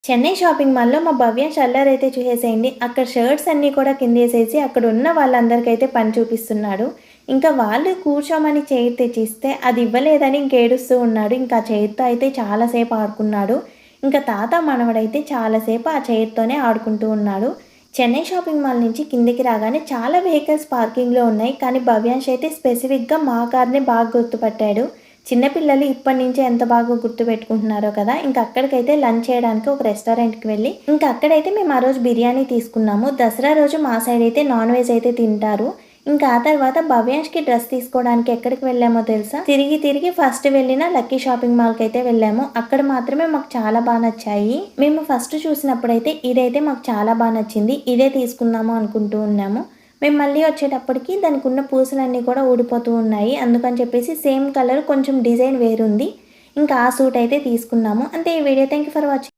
Chennai shopping మాల్‌లో మా భవ్య షల్లరైతే చూసేసేయండి. అక్కడ షర్ట్స్ అన్నీ కూడా కిందేసేసి అక్కడున్న వాళ్ళందరికైతే పని చూపిస్తున్నాడు. ఇంకా వాళ్ళు కూర్చోమని చైర్ తెచ్చిస్తే అది ఇవ్వలేదని ఇంకేడుస్తూ ఉన్నాడు. ఇంకా ఆ చైర్‌తో అయితే చాలా సేపు ఆడుకున్నాడు. ఇంకా తాత మనవడైతే చాలా సేపు ఆ చైర్‌తోనే ఆడుకుంటూ ఉన్నాడు. చెన్నై షాపింగ్ మాల్ నుంచి కిందకి రాగానే చాలా వెహికల్స్ పార్కింగ్‌లో ఉన్నాయి. కానీ భవ్యాంష్ అయితే స్పెసిఫిక్‌గా మా కార్‌నే బాగా గుర్తుపట్టాడు. చిన్న పిల్లలు ఇప్పటి నుంచే ఎంత బాగా గుర్తుపెట్టుకుంటున్నారో కదా! ఇంకా అక్కడికైతే లంచ్ చేయడానికి ఒక రెస్టారెంట్‌కి వెళ్ళి, ఇంకా అక్కడైతే మేము ఆ రోజు బిర్యానీ తీసుకున్నాము. దసరా రోజు మా సైడ్ అయితే నాన్ వెజ్ అయితే తింటారు. ఇంకా ఆ తర్వాత భవ్యాంష్‌కి డ్రెస్ తీసుకోవడానికి ఎక్కడికి వెళ్ళామో తెలుసా? తిరిగి తిరిగి ఫస్ట్ వెళ్ళిన లక్కీ షాపింగ్ మాల్‌కి అయితే వెళ్ళాము. అక్కడ మాత్రమే మాకు చాలా బా నచ్చాయి. మేము ఫస్ట్ చూసినప్పుడైతే ఇదైతే మాకు చాలా బా నచ్చింది. ఇదే తీసుకుందాము అనుకుంటూ ఉన్నాము. మేము మళ్ళీ వచ్చేటప్పటికి దానికున్న పూసలన్నీ కూడా ఊడిపోతూ ఉన్నాయి. అందుకని చెప్పేసి సేమ్ కలర్ కొంచెం డిజైన్ వేరుంది. ఇంకా ఆ సూట్ అయితే తీసుకున్నాము. అంతే ఈ video. Thank you for watching.